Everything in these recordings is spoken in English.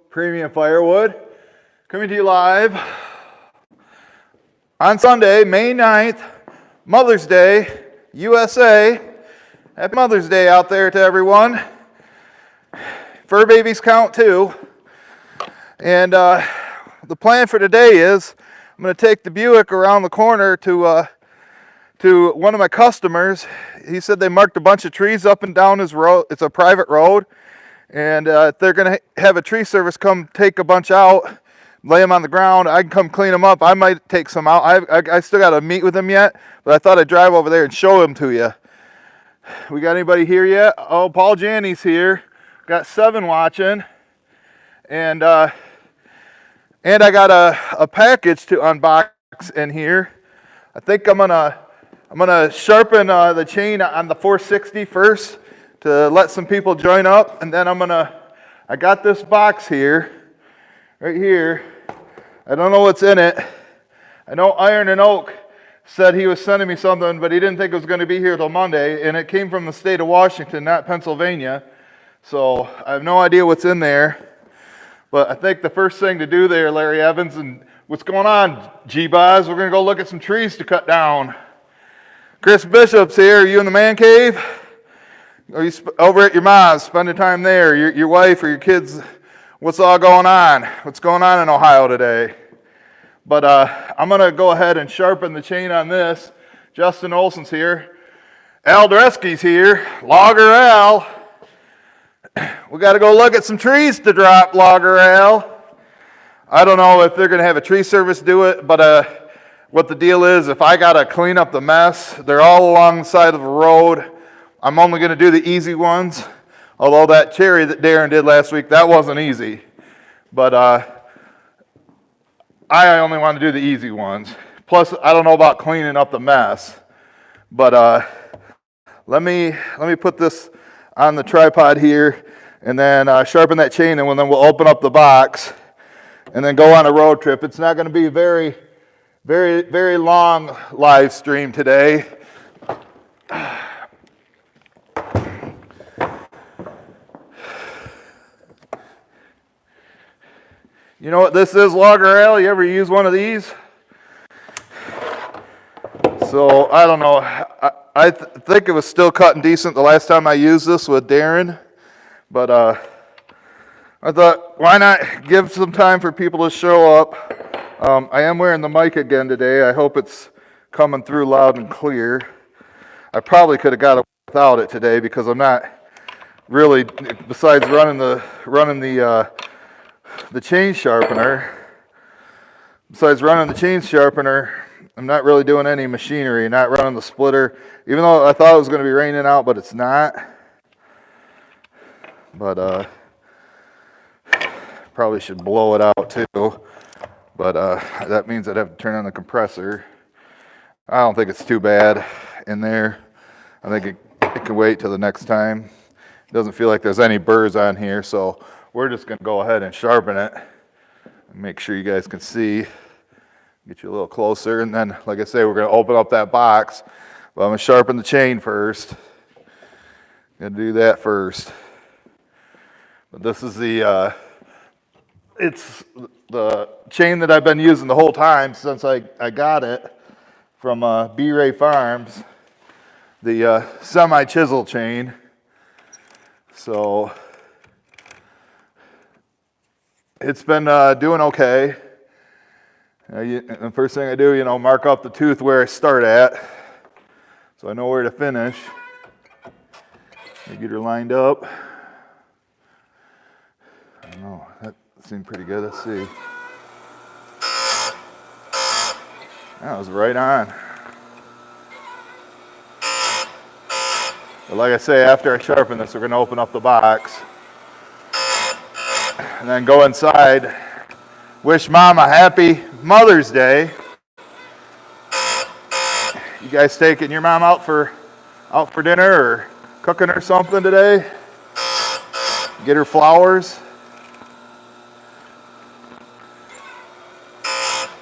Premium Firewood, coming to you live on Sunday, May 9th, Mother's Day, USA. Happy Mother's Day out there to everyone. Fur babies count too. And the plan for today is I'm going to take the Buick around the corner to one of my customers. He said they marked a bunch of trees up and down his road. It's a private road. And they're going to have a tree service come take a bunch out, lay them on the ground. I can come clean them up. I might take some out. I still got to meet with them yet, but I thought I'd drive over there and show them to you. We got anybody here yet? Oh, Paul Janney's here. Got 7 watching. And I got a package to unbox in here. I think I'm gonna sharpen the chain on the 460 first to let some people join up, and then I got this box here, right here. I don't know what's in it. I know Iron and Oak said he was sending me something, but he didn't think it was going to be here till Monday, and it came from the state of Washington, not Pennsylvania. So I have no idea what's in there. But I think the first thing to do there, Larry Evans, and what's going on, G-Boz? We're going to go look at some trees to cut down. Chris Bishop's here. Are you in the man cave? Are you over at your mom's, spending time there? Your wife or your kids? What's all going on? What's going on in Ohio today? But I'm going to go ahead and sharpen the chain on this. Justin Olson's here. Al Dresky's here. Logger Al. We got to go look at some trees to drop, Logger Al. I don't know if they're going to have a tree service do it, but what the deal is, if I got to clean up the mess, they're all along the side of the road. I'm only going to do the easy ones, although that cherry that Darren did last week, that wasn't easy. But I only want to do the easy ones. Plus, I don't know about cleaning up the mess. But let me put this on the tripod here, and then sharpen that chain, and then we'll open up the box, and then go on a road trip. It's not going to be a very, very, very long live stream today. You know what this is, Logger Al? You ever use one of these? So, I don't know. I think it was still cutting decent the last time I used this with Darren. But I thought, why not give some time for people to show up? I am wearing the mic again today. I hope it's coming through loud and clear. I probably could have got it without it today because I'm not really, besides running the chain sharpener. Besides running the chain sharpener, I'm not really doing any machinery, not running the splitter, even though I thought it was going to be raining out, but it's not. But probably should blow it out too. But that means I'd have to turn on the compressor. I don't think it's too bad in there. I think it can wait till the next time. It doesn't feel like there's any burrs on here, so we're just going to go ahead and sharpen it. Make sure you guys can see. Get you a little closer, and then, like I say, we're going to open up that box. But I'm going to sharpen the chain first. Going to do that first. But this is it's the chain that I've been using the whole time since I got it from B-Ray Farms, the semi-chisel chain. So it's been doing okay. The first thing I do, mark up the tooth where I start at, so I know where to finish. Get her lined up. I don't know, that seemed pretty good. Let's see. That was right on. But like I say, after I sharpen this, we're going to open up the box and then go inside. Wish Mom a happy Mother's Day. You guys taking your mom out for dinner or cooking her something today? Get her flowers.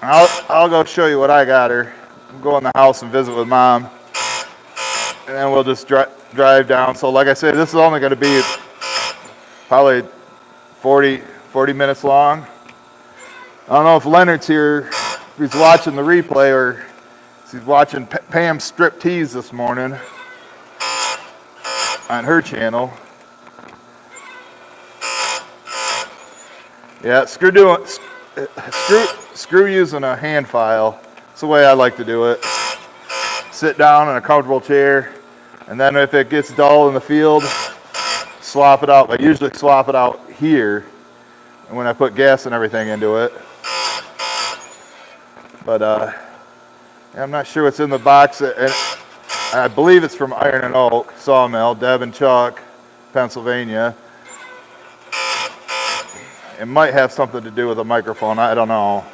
I'll go show you what I got her. We'll go in the house and visit with Mom, and then we'll just drive down. So like I said, this is only going to be probably 40, 40 minutes long. I don't know if Leonard's here, if he's watching the replay or if he's watching Pam's strip tease this morning on her channel. Yeah, screw using a hand file. That's the way I like to do it. Sit down in a comfortable chair, and then if it gets dull in the field, swap it out. I usually swap it out here when I put gas and everything into it. But I'm not sure what's in the box. I believe it's from Iron and Oak Sawmill, Deb and Chuck, Pennsylvania. It might have something to do with a microphone. I don't know.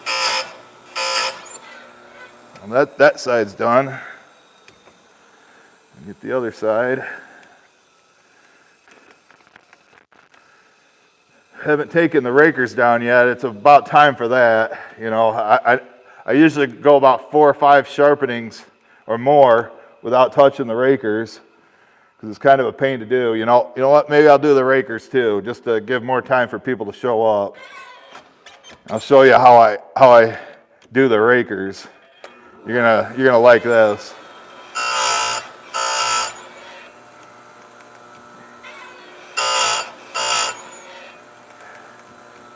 Well, that side's done. Get the other side. Haven't taken the rakers down yet. It's about time for that. You know, I usually go about 4 or 5 sharpenings or more without touching the rakers because it's kind of a pain to do. You know what? Maybe I'll do the rakers too, just to give more time for people to show up. I'll show you how I do the rakers. You're gonna like this.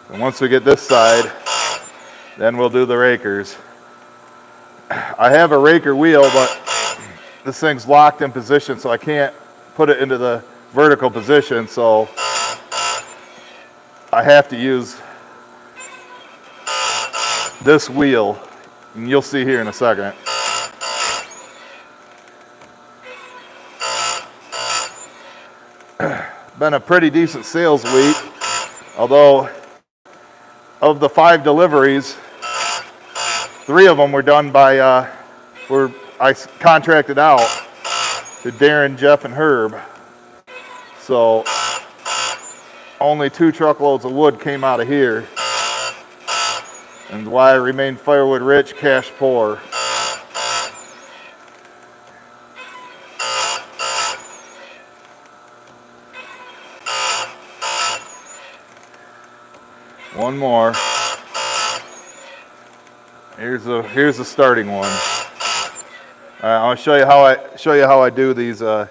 And once we get this side, then we'll do the rakers. I have a raker wheel, but this thing's locked in position, so I can't put it into the vertical position, so I have to use this wheel, and you'll see here in a second. Been a pretty decent sales week, although of the 5 deliveries, 3 of them were done by, I contracted out to Darren, Jeff, and Herb. So only 2 truckloads of wood came out of here. And why I remain firewood rich, cash poor. One more. Here's the starting one. All right, I'll show you how I do these do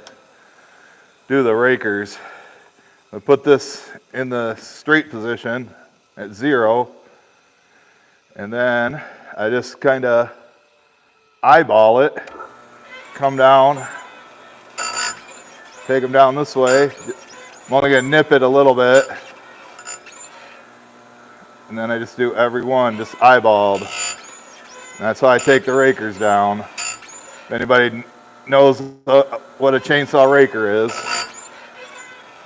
the rakers. I put this in the straight position at 0, and then I just kind of eyeball it, come down, take them down this way. I'm only gonna nip it a little bit. And then I just do every one, just eyeballed. And that's how I take the rakers down. If anybody knows what a chainsaw raker is,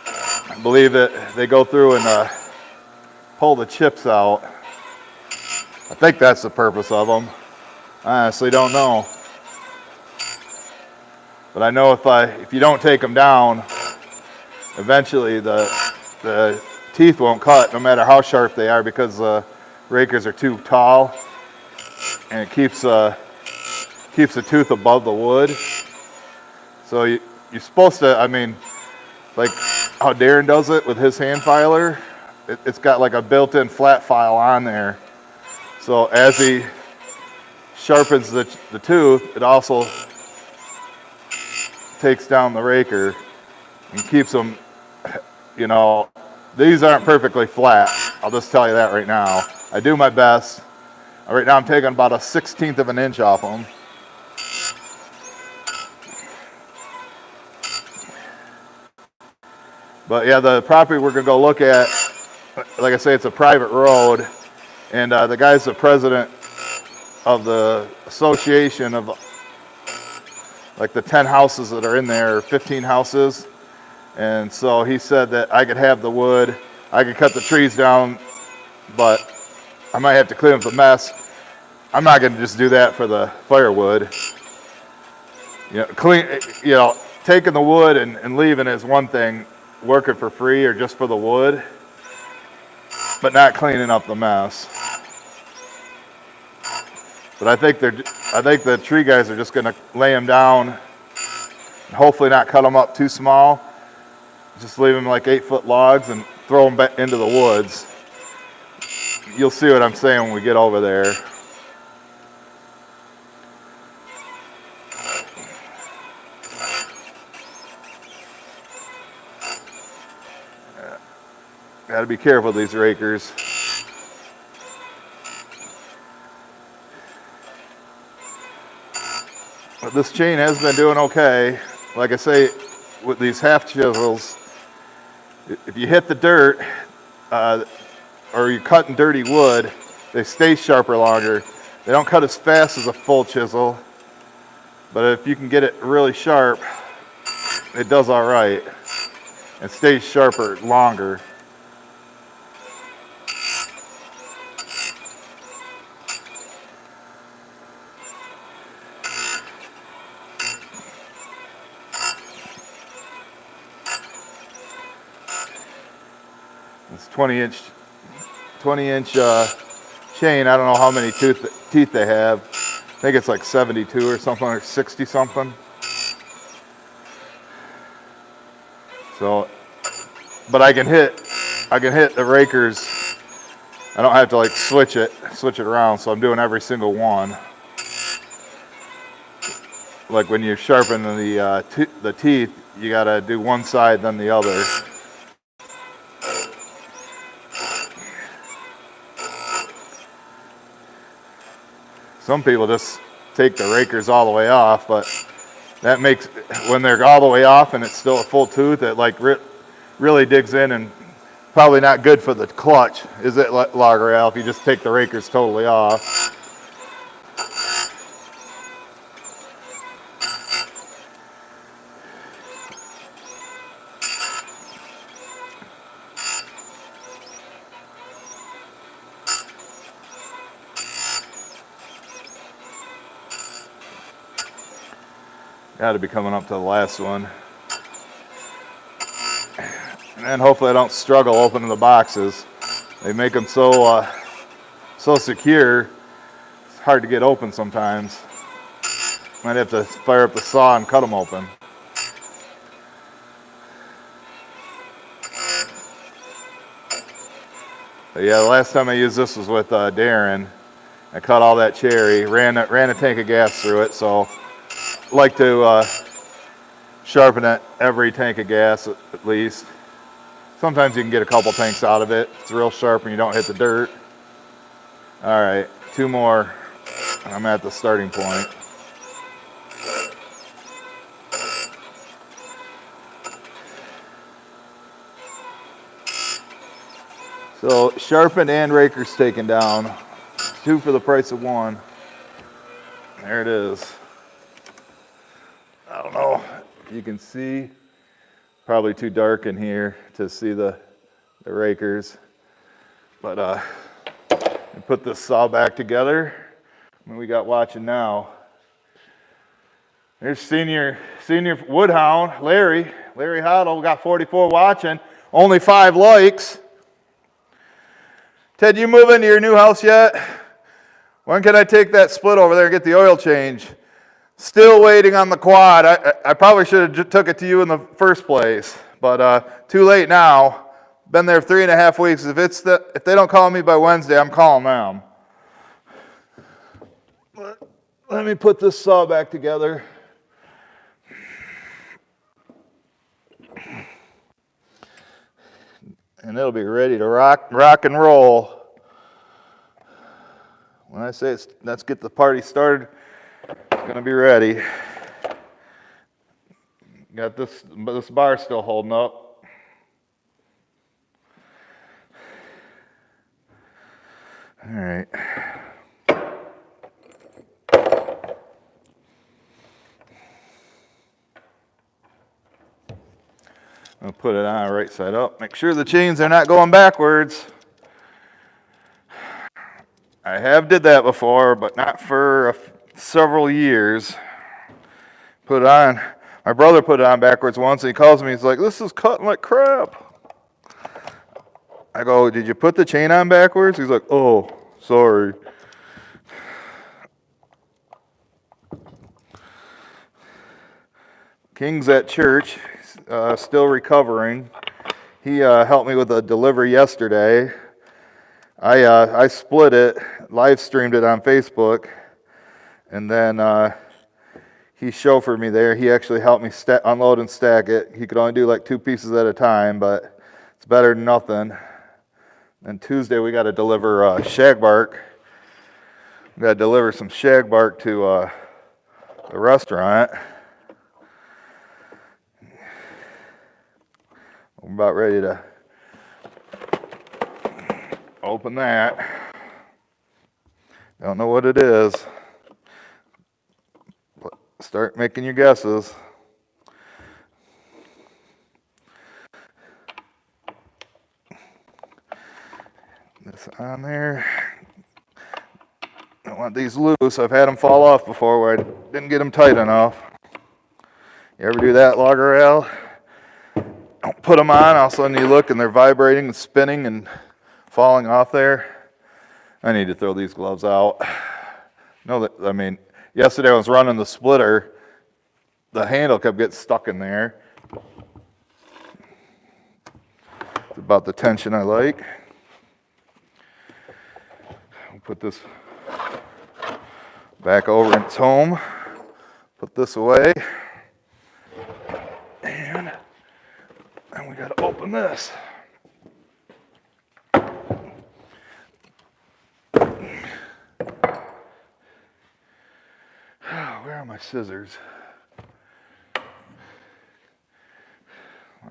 I believe that they go through and pull the chips out. I think that's the purpose of them. I honestly don't know. But I know if you don't take them down, eventually the teeth won't cut no matter how sharp they are because the rakers are too tall, and it keeps the tooth above the wood. So you're supposed to, I mean, like how Darren does it with his hand filer, it's got like a built-in flat file on there. So as he sharpens the tooth, it also takes down the raker and keeps them, you know, these aren't perfectly flat. I'll just tell you that right now. I do my best. Right now I'm taking about 1/16 of an inch off them. But yeah, the property we're gonna go look at, like I say, it's a private road, and the guy's the president of the association of like the 10 houses that are in there, 15 houses. And so he said that I could have the wood, I could cut the trees down, but I might have to clean up the mess. I'm not going to just do that for the firewood. Taking the wood and leaving is one thing, working for free or just for the wood, but not cleaning up the mess. But I think the tree guys are just going to lay them down and hopefully not cut them up too small. Just leave them like 8-foot logs and throw them back into the woods. you'll see what I'm saying when we get over there. Got to be careful with these rakers. But this chain has been doing okay. Like I say, with these half chisels, if you hit the dirt or you're cutting dirty wood, they stay sharper longer. They don't cut as fast as a full chisel, but if you can get it really sharp, it does all right. It stays sharper longer. It's 20-inch chain. I don't know how many teeth they have. I think it's like 72 or something, or 60 something. So, but I can hit the rakers. I don't have to like switch it around. So I'm doing every single one. Like when you sharpen the teeth, you gotta do one side then the other. Some people just take the rakers all the way off, but that makes, when they're all the way off and it's still a full tooth, it like really digs in, and probably not good for the clutch, is it, Logger Al, if you just take the rakers totally off. Got to be coming up to the last one. And then hopefully I don't struggle opening the boxes. They make them so secure, it's hard to get open sometimes. Might have to fire up the saw and cut them open. But yeah, the last time I used this was with Darren. I cut all that cherry, ran a tank of gas through it, so I like to sharpen it every tank of gas at least. Sometimes you can get a couple tanks out of it. It's real sharp and you don't hit the dirt. All right, 2 more. I'm at the starting point. So sharpened and rakers taken down. 2 for the price of 1. There it is. I don't know if you can see. Probably too dark in here to see the rakers. But I put this saw back together. What we got watching now. There's senior woodhound, Larry Hoddle, got 44 watching. Only 5 likes. Ted, you move into your new house yet? When can I take that split over there and get the oil change? Still waiting on the quad. I probably should have took it to you in the first place, but too late now. Been there 3.5 weeks. If they don't call me by Wednesday, I'm calling them. Let me put this saw back together. And it'll be ready to rock and roll. When I say let's get the party started, it's gonna be ready. Got this bar still holding up. All right. I'll put it on right side up. Make sure the chains are not going backwards. I have did that before, but not for several years. Put it on. My brother put it on backwards once, and he calls me. He's like, "This is cutting like crap." I go, "Did you put the chain on backwards?" He's like, "Oh, sorry." King's at church, still recovering. He helped me with a delivery yesterday. I split it, live streamed it on Facebook, and then he chauffeured me there. He actually helped me unload and stack it. He could only do like 2 pieces at a time, but it's better than nothing. And Tuesday we got to deliver shag bark. We got to deliver some shag bark to the restaurant. I'm about ready to open that. Don't know what it is. Start making your guesses. This on there. Don't want these loose. I've had them fall off before where I didn't get them tight enough. You ever do that, logger Al? Don't put them on, all of a sudden you look and they're vibrating and spinning and falling off there. I need to throw these gloves out. No, I mean, yesterday I was running the splitter. The handle kept getting stuck in there. It's about the tension I like. I'll put this back over in its home. Put this away. And we got to open this. Where are my scissors? My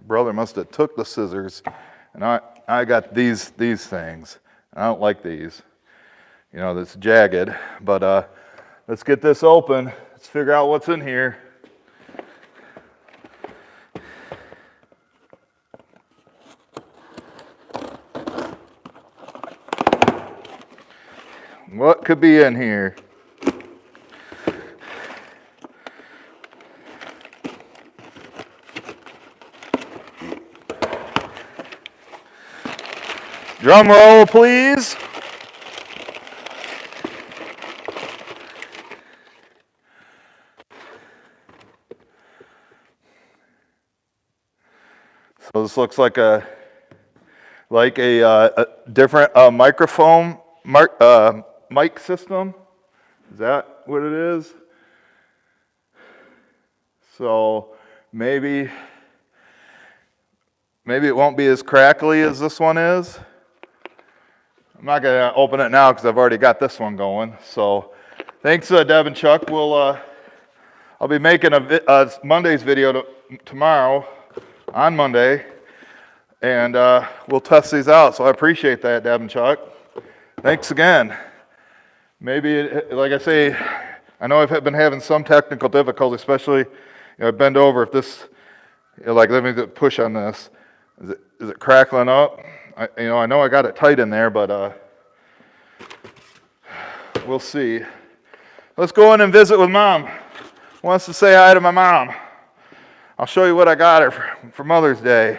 brother must have took the scissors, and I got these things. I don't like these. You know, that's jagged. But let's get this open. Let's figure out what's in here. What could be in here? Drum roll, please. So this looks like a different microphone mic system. Is that what it is? So maybe it won't be as crackly as this one is. I'm not going to open it now because I've already got this one going. So thanks, Deb and Chuck. I'll be making a Monday's video tomorrow, on Monday, and we'll test these out. So I appreciate that, Deb and Chuck. Thanks again. Maybe, like I say, I know I've been having some technical difficulty, especially, bend over. If this, let me push on this. Is it crackling up? I know I got it tight in there, but we'll see. Let's go in and visit with Mom. Wants to say hi to my mom. I'll show you what I got her for Mother's Day.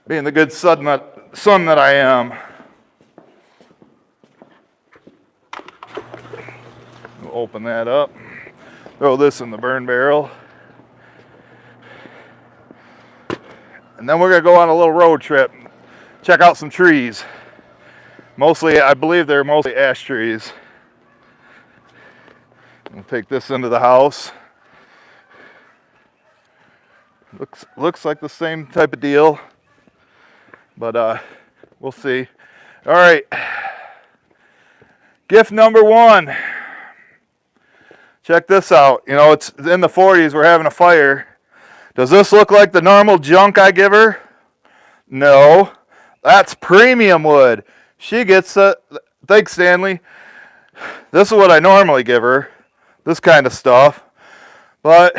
Being the good son that I am. We'll open that up. Throw this in the burn barrel. And then we're going to go on a little road trip. Check out some trees. I believe they're mostly ash trees. We'll take this into the house. Looks like the same type of deal, but we'll see. All right. Gift number 1. Check this out. It's in the 40s. We're having a fire. Does this look like the normal junk I give her? No. That's premium wood. She gets thanks, Stanley. This is what I normally give her. This kind of stuff. But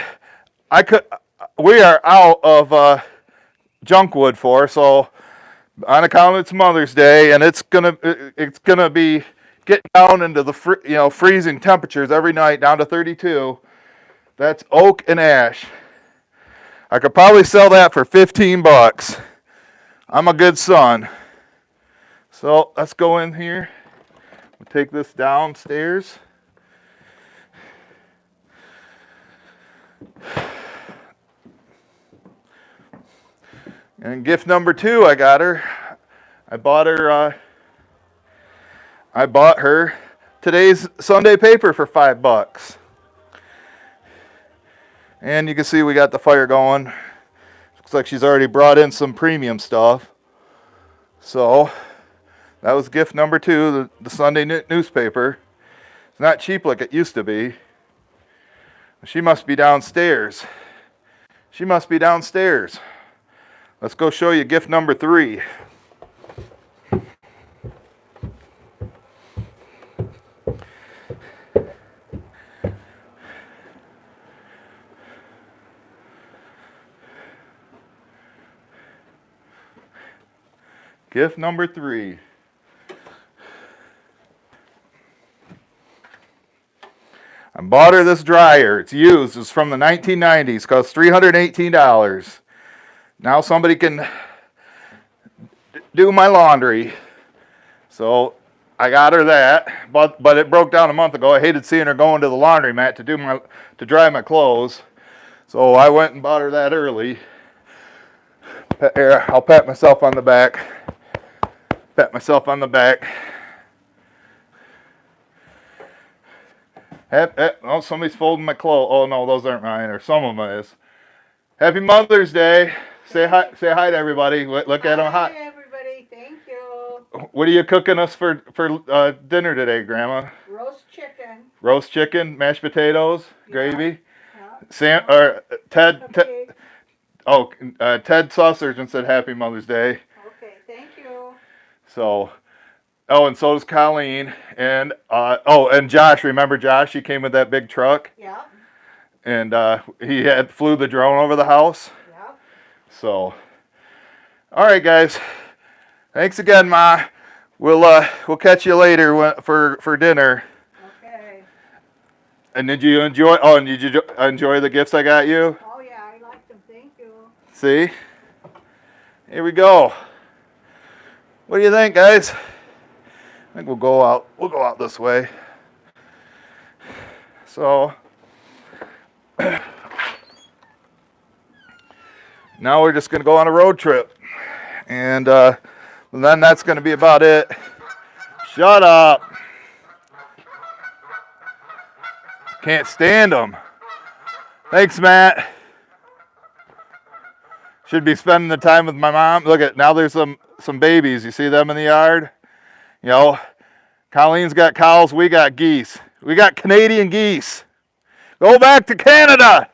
we are out of junk wood so on account of it's Mother's Day, and it's gonna be getting down into the freezing temperatures every night, down to 32. That's oak and ash. I could probably sell that for $15. I'm a good son. So let's go in here. We'll take this downstairs. And gift number 2 I got her. I bought her I bought her today's Sunday paper for $5. And you can see we got the fire going. Looks like she's already brought in some premium stuff. So that was gift number 2, the Sunday newspaper. It's not cheap like it used to be. She must be downstairs. She must be downstairs. Let's go show you gift number 3. Gift number 3. I bought her this dryer. It's used. It's from the 1990s. Cost $318. Now somebody can do my laundry. So I got her that. But it broke down a month ago. I hated seeing her going to the laundromat to dry my clothes. So I went and bought her that early. Here, I'll pat myself on the back. Pat myself on the back. Oh, somebody's folding my clothes. Oh no, those aren't mine, or some of them is. Happy Mother's Day. Say hi to everybody. Look at them. Hi everybody. Thank you. What are you cooking us for dinner today, Grandma? Roast chicken. Roast chicken, mashed potatoes, gravy. Yeah. Ted Sausurgeon said Happy Mother's Day. Okay, thank you. So, and so does Colleen, and and Josh. Remember Josh? He came with that big truck. Yeah. And he flew the drone over the house. Yeah. So, all right, guys. Thanks again, Ma. We'll catch you later for dinner. Okay. And did you enjoy? Oh, and did you enjoy the gifts I got you? Oh yeah, I like them. Thank you. See? Here we go. What do you think, guys? I think we'll go out. We'll go out this way. So now we're just gonna go on a road trip, and then that's gonna be about it. Shut up! Can't stand them. Thanks, Matt. Should be spending the time with my mom. Look at now. There's some babies. You see them in the yard? You know, Colleen's got cows. We got geese. We got Canadian geese. Go back to Canada.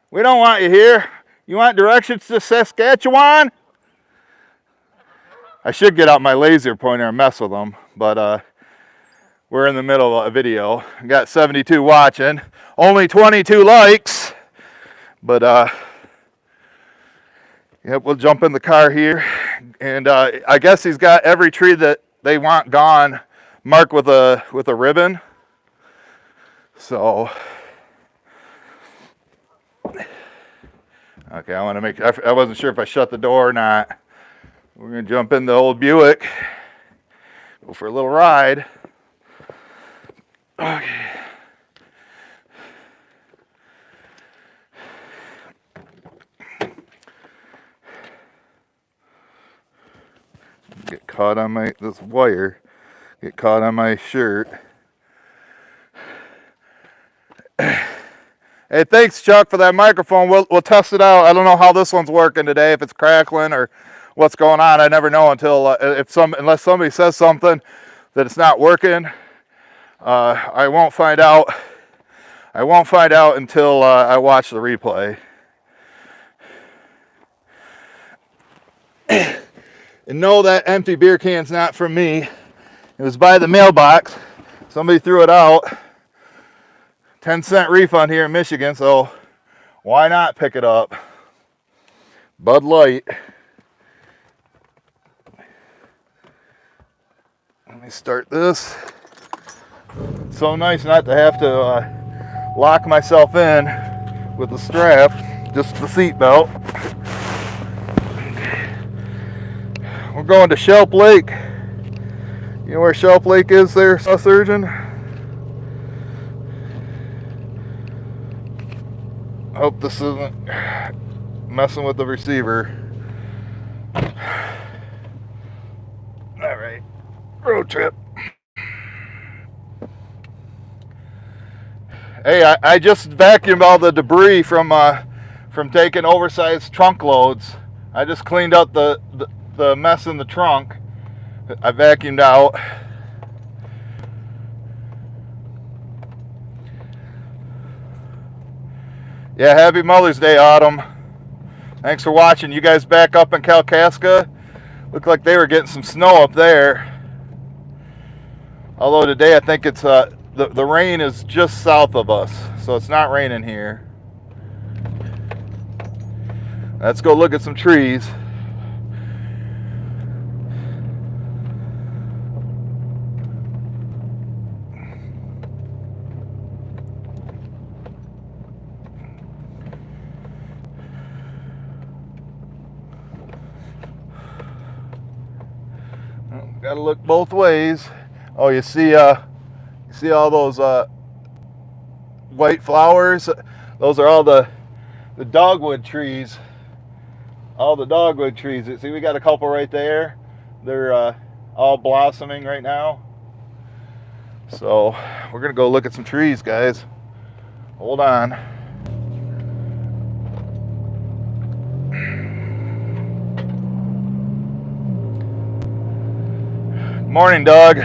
We don't want you here. You want directions to Saskatchewan? I should get out my laser pointer and mess with them, but we're in the middle of a video. We got 72 watching, only 22 likes, but yep, we'll jump in the car here, and I guess he's got every tree that they want gone marked with a ribbon. So, okay, I want to make. I wasn't sure if I shut the door or not. We're gonna jump in the old Buick, go for a little ride. Okay. Get caught on this wire. Get caught on my shirt. Hey, thanks, Chuck, for that microphone. We'll test it out. I don't know how this one's working today, if it's crackling or what's going on. I never know until unless somebody says something that it's not working. I won't find out. I won't find out until I watch the replay. And no, that empty beer can's not from me. It was by the mailbox. Somebody threw it out. 10-cent refund here in Michigan, so why not pick it up? Bud Light. Let me start this. It's so nice not to have to lock myself in with the strap, just the seat belt. We're going to Shelp Lake. You know where Shelp Lake is there, surgeon? Hope this isn't messing with the receiver. All right, road trip. Hey, I just vacuumed all the debris from taking oversized trunk loads. I just cleaned up the mess in the trunk. I vacuumed out. Yeah, happy Mother's Day, Autumn. Thanks for watching. You guys back up in Kalkaska? Looked like they were getting some snow up there. Although today I think it's the rain is just south of us, so it's not raining here. Let's go look at some trees. Got to look both ways. Oh, you see all those white flowers? Those are all the dogwood trees. All the dogwood trees. See, we got a couple right there. They're all blossoming right now. So we're gonna go look at some trees, guys. Hold on. Morning, Doug.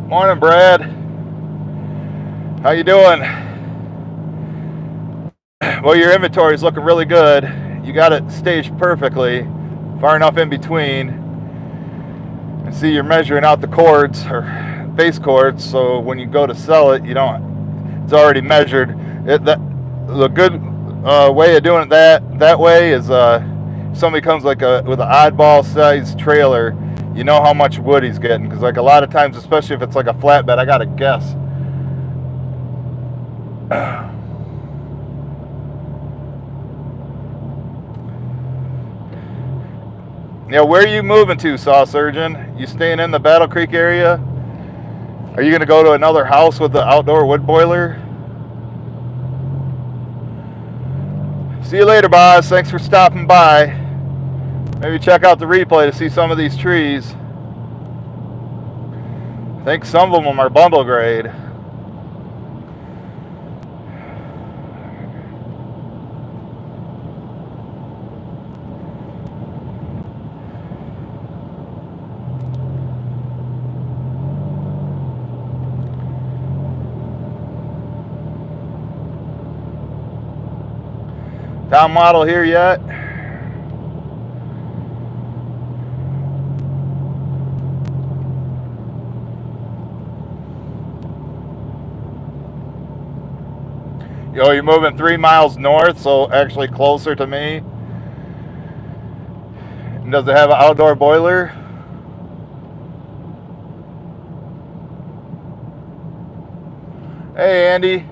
Morning, Brad. How you doing? Well, your inventory is looking really good. You got it staged perfectly, far enough in between. And see, you're measuring out the chords or face chords, so when you go to sell it, you don't. It's already measured. The good way of doing it that way is if somebody comes like with an oddball size trailer, you know how much wood he's getting, because like a lot of times, especially if it's like a flatbed, I gotta guess. Yeah, where are you moving to, Saw Surgeon? You staying in the Battle Creek area? Are you gonna go to another house with the outdoor wood boiler? See you later, boss. Thanks for stopping by. Maybe check out the replay to see some of these trees. I think some of them are bundle grade. Town model here yet? Yo, you're moving 3 miles north, so actually closer to me. And does it have an outdoor boiler? Hey, Andy.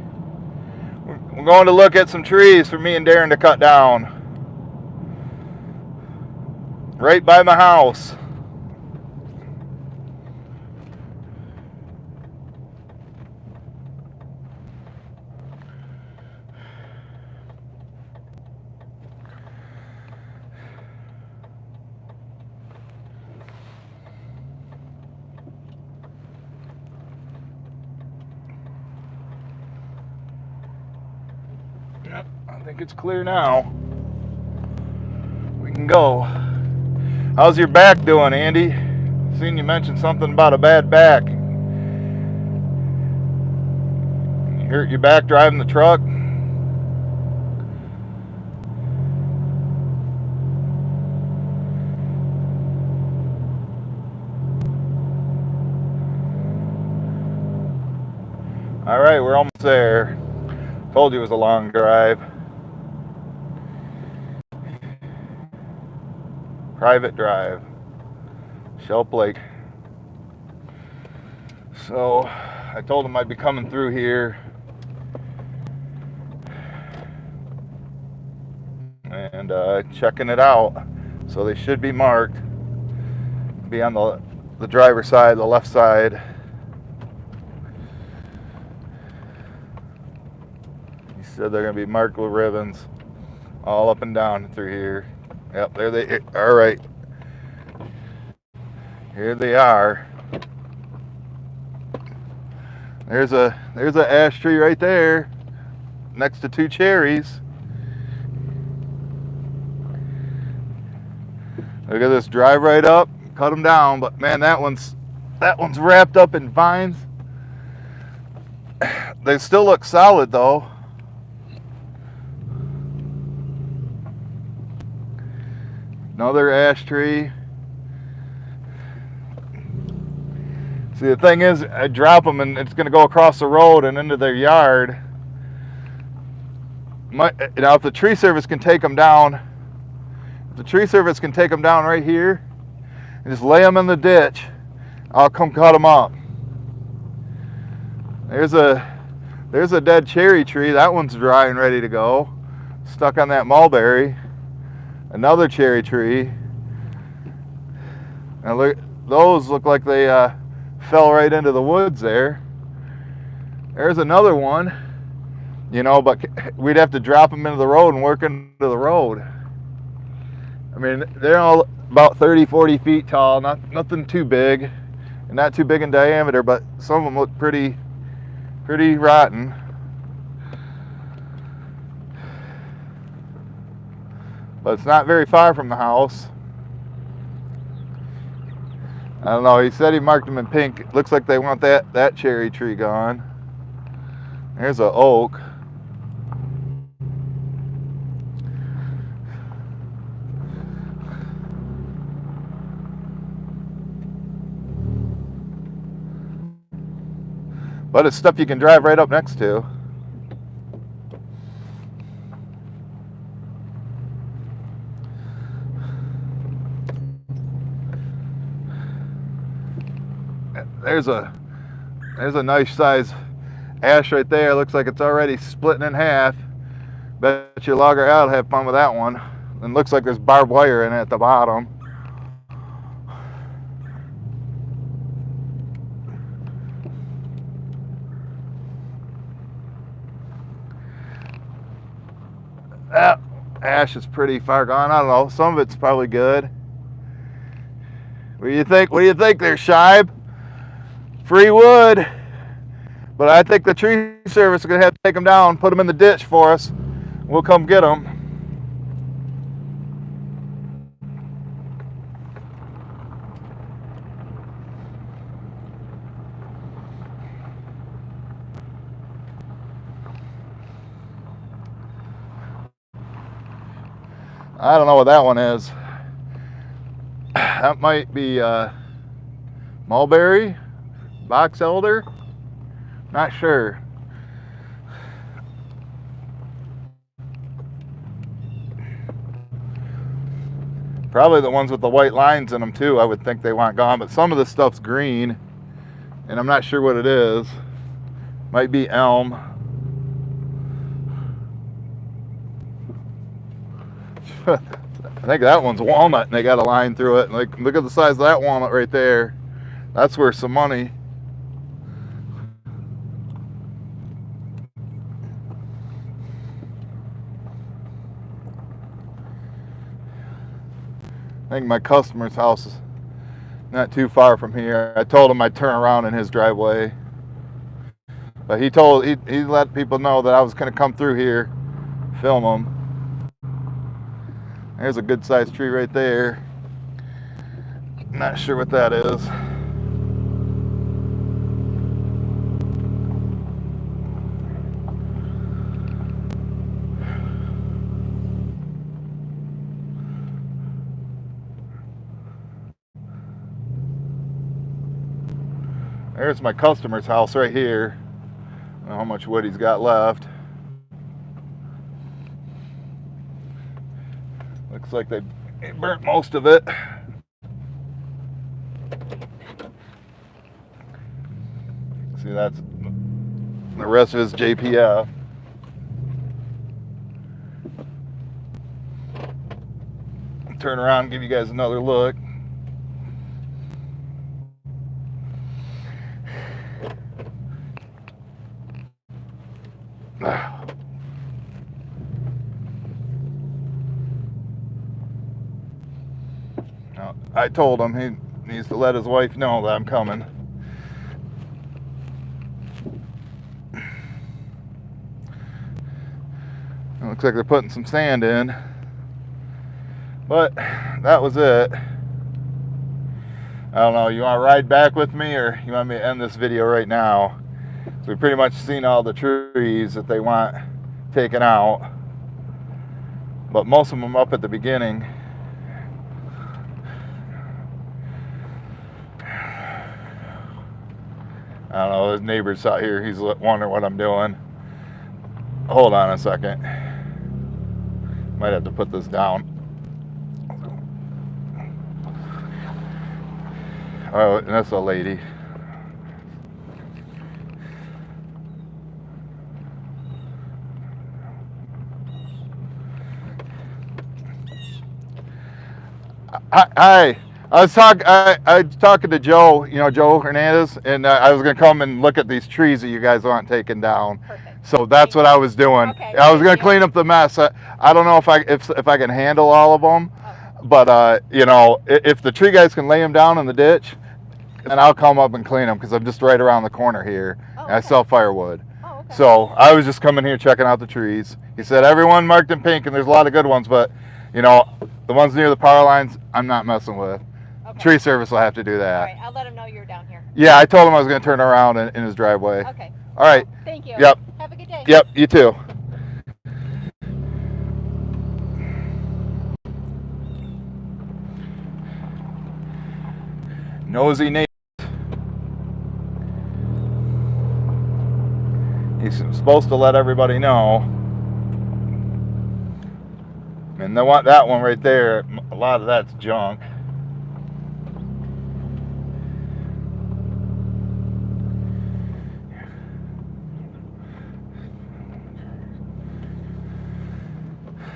We're going to look at some trees for me and Darren to cut down. Right by my house. Yep, I think it's clear now. We can go. How's your back doing, Andy? Seen you mention something about a bad back. You hurt your back driving the truck? All right, we're almost there. Told you it was a long drive. Private drive. Shelp Lake. So I told him I'd be coming through here. And checking it out. So they should be marked. be on the driver's side, the left side. He said they're going to be marked with ribbons all up and down through here. Yep, there they are. All right. Here they are. There's a ash tree right there next to two cherries. Look at this, drive right up, cut them down, but man, that one's wrapped up in vines. They still look solid though. Another ash tree. See, the thing is, I drop them and it's going to go across the road and into their yard. Now, if the tree service can take them down, right here and just lay them in the ditch, I'll come cut them up. There's a dead cherry tree. That one's dry and ready to go. Stuck on that mulberry. Another cherry tree. And look, those look like they fell right into the woods there. There's another one, you know, but we'd have to drop them into the road and work into the road. I mean, they're all about 30, 40 feet tall, nothing too big, and not too big in diameter, but some of them look pretty rotten. But it's not very far from the house. I don't know, he said he marked them in pink. It looks like they want that cherry tree gone. There's an oak. But it's stuff you can drive right up next to. There's a nice size ash right there. Looks like it's already splitting in half. Bet your logger out will have fun with that one. And looks like there's barbed wire in it at the bottom. That ash is pretty far gone. I don't know. Some of it's probably good. What do you think? What do you think there, Shibe? Free wood. But I think the tree service is going to have to take them down, put them in the ditch for us. We'll come get them. I don't know what that one is. That might be mulberry, box elder, not sure. Probably the ones with the white lines in them too, I would think they want gone, but some of the stuff's green, and I'm not sure what it is. Might be elm. I think that one's walnut and they got a line through it. Like, look at the size of that walnut right there. That's worth some money. I think my customer's house is not too far from here. I told him I'd turn around in his driveway. But he let people know that I was going to come through here, film them. There's a good sized tree right there. Not sure what that is. There's my customer's house right here. I don't know how much wood he's got left. Looks like they burnt most of it. See, that's the rest of his JPF. Turn around and give you guys another look. I told him he needs to let his wife know that I'm coming. It looks like they're putting some sand in. But that was it. I don't know, you want to ride back with me or you want me to end this video right now? So we've pretty much seen all the trees that they want taken out. But most of them up at the beginning. I don't know, his neighbor's out here, he's wondering what I'm doing. Hold on a second. Might have to put this down. Oh, and that's a lady. Hi. I was talking to Joe, Joe Hernandez, and I was gonna come and look at these trees that you guys want taken down. Perfect. So that's what I was doing. Okay, I was gonna clean up the mess. I don't know if I can handle all of them, but if the tree guys can lay them down in the ditch, then I'll come up and clean them because I'm just right around the corner here. And I sell firewood. So I was just coming here checking out the trees. He said everyone marked in pink, and there's a lot of good ones, but the ones near the power lines, I'm not messing with. Okay. Tree service will have to do that. All right, I'll let him know you're down here. Yeah, I told him I was going to turn around in his driveway. Okay. All right. Thank you. Yep. Have a good day. Yep, you too. Nosy neighbors. He's supposed to let everybody know. And they want that one right there. A lot of that's junk.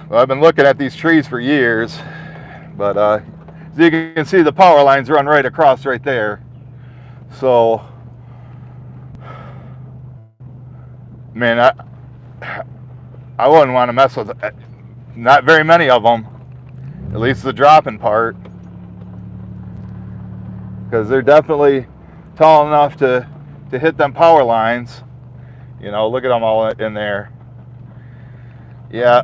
Well, I've been looking at these trees for years, but as you can see, the power lines run right across right there. So, man, I wouldn't want to mess with it. Not very many of them, at least the dropping part, because they're definitely tall enough to hit them power lines. Look at them all in there. Yeah,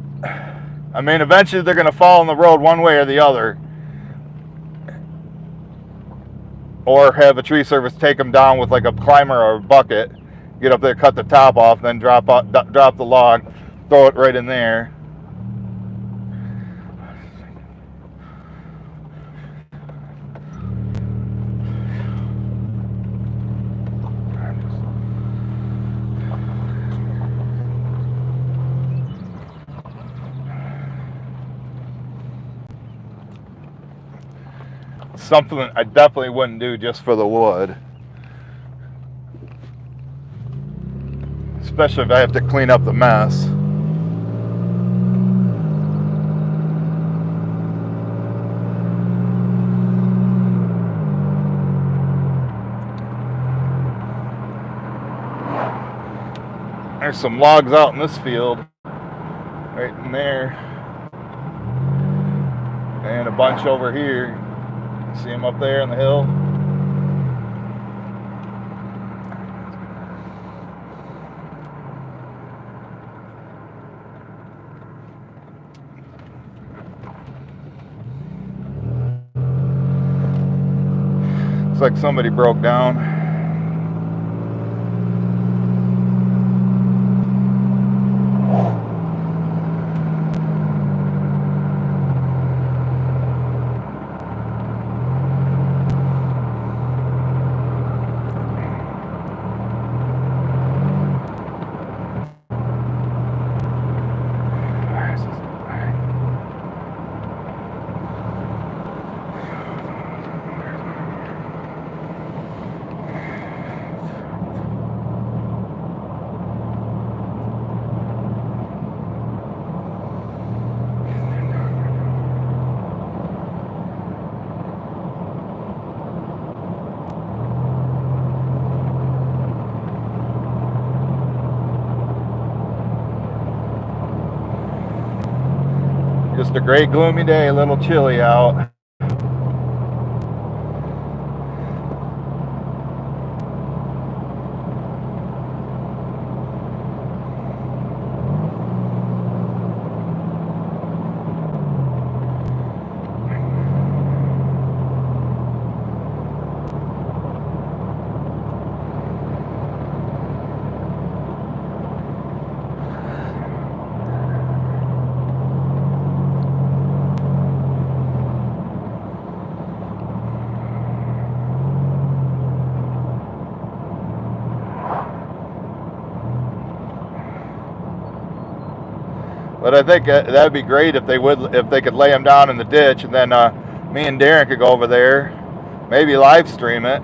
I mean, eventually they're going to fall in the road one way or the other, or have a tree service take them down with like a climber or a bucket, get up there, cut the top off, then drop the log, throw it right in there. Something I definitely wouldn't do just for the wood. Especially if I have to clean up the mess. There's some logs out in this field. Right in there. And a bunch over here. See them up there on the hill? Looks like somebody broke down. Just a great gloomy day, a little chilly out. But I think that'd be great if they could lay them down in the ditch, and then me and Darren could go over there, maybe live stream it,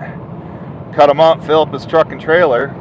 cut them up, fill up his truck and trailer.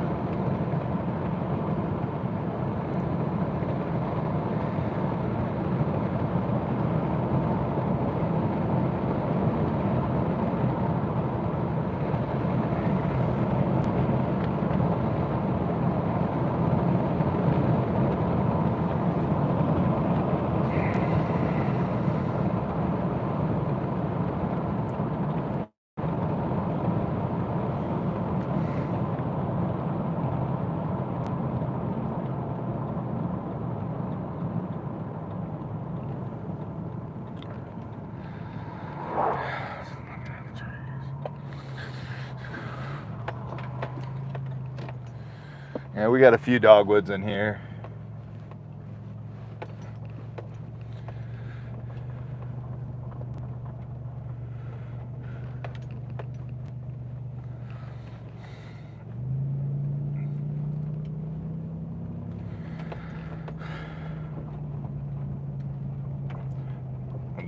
Yeah, we got a few dogwoods in here.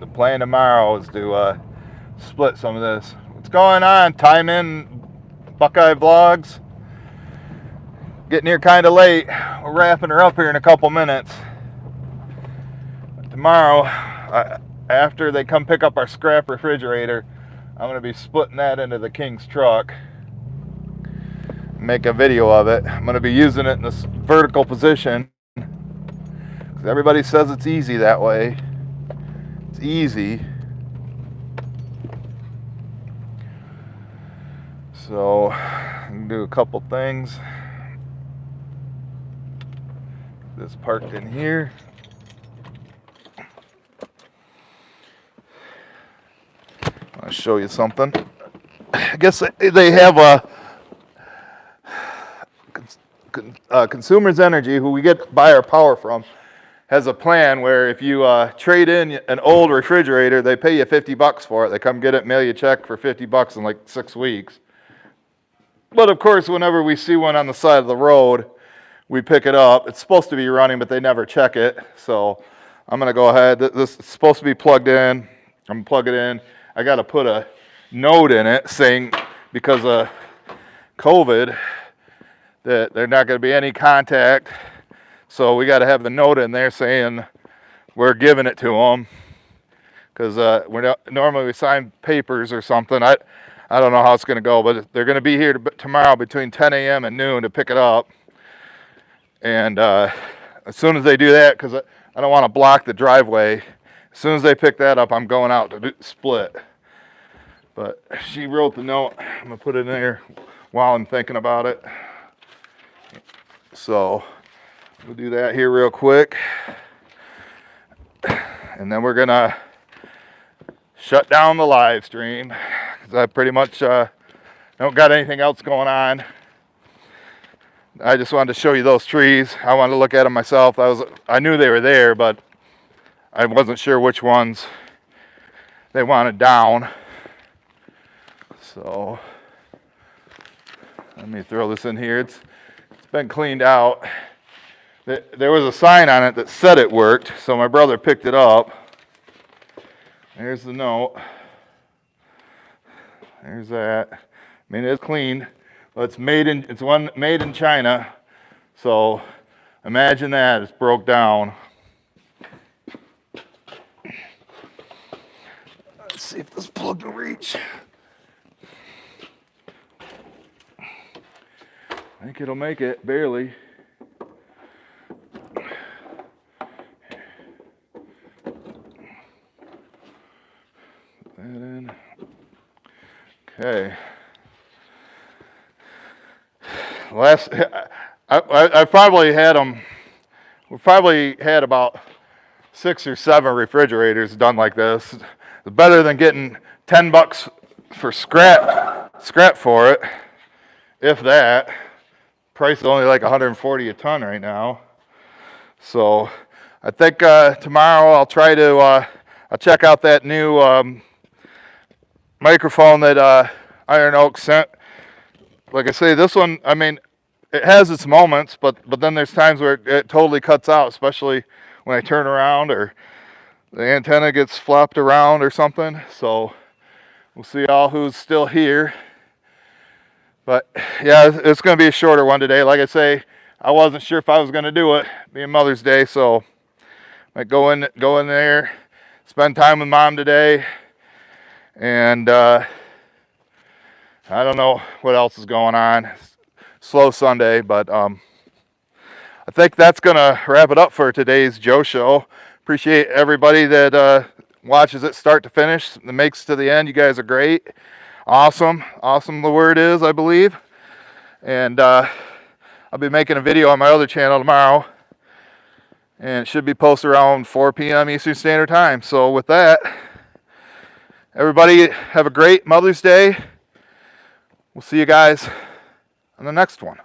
The plan tomorrow is to split some of this. What's going on? Time in Buckeye Vlogs. Getting here kind of late. We're wrapping her up here in a couple minutes. Tomorrow, after they come pick up our scrap refrigerator, I'm going to be splitting that into the King's truck. Make a video of it. I'm going to be using it in this vertical position. Everybody says it's easy that way. It's easy. So, I can do a couple things. This parked in here. I'll show you something. I guess they have a Consumers Energy, who we buy our power from, has a plan where if you trade in an old refrigerator, they pay you $50 for it. They come get it, mail you a check for $50 in like 6 weeks. But of course, whenever we see one on the side of the road, we pick it up. It's supposed to be running, but they never check it. So I'm going to go ahead. This is supposed to be plugged in. I'm going to plug it in. I got to put a note in it saying, because of COVID, that there's not going to be any contact. So we got to have the note in there saying we're giving it to them. Because normally we sign papers or something. I don't know how it's going to go, but they're going to be here tomorrow between 10 a.m. and noon to pick it up. And as soon as they do that, because I don't want to block the driveway, as soon as they pick that up, I'm going out to split. But she wrote the note. I'm going to put it in there while I'm thinking about it. So we'll do that here real quick. And then we're going to shut down the live stream, because I pretty much don't got anything else going on. I just wanted to show you those trees. I wanted to look at them myself. I knew they were there, but I wasn't sure which ones they wanted down. So let me throw this in here. It's been cleaned out. There was a sign on it that said it worked, so my brother picked it up. There's the note. There's that. I mean, it's clean. It's made in China, so imagine that it's broke down. Let's see if this plug will reach. I think it'll make it, barely. Put that in. Okay. I probably had them. We probably had about 6 or 7 refrigerators done like this. It's better than getting $10 for scrap for it, if that. Price is only like $140 a ton right now. So I think tomorrow I'll try to I'll check out that new microphone that Iron Oak sent. Like I say, this one, I mean, it has its moments, but then there's times where it totally cuts out, especially when I turn around or the antenna gets flopped around or something. So we'll see all who's still here. But yeah, it's going to be a shorter one today. Like I say, I wasn't sure if I was going to do it, being Mother's Day, so I might go in there, spend time with Mom today, and I don't know what else is going on. Slow Sunday, but I think that's going to wrap it up for today's Joe Show. Appreciate everybody that watches it start to finish, that makes it to the end. You guys are great. Awesome the word is, I believe. And I'll be making a video on my other channel tomorrow, and it should be posted around 4 p.m. Eastern Standard Time. So with that, everybody have a great Mother's Day. We'll see you guys on the next one.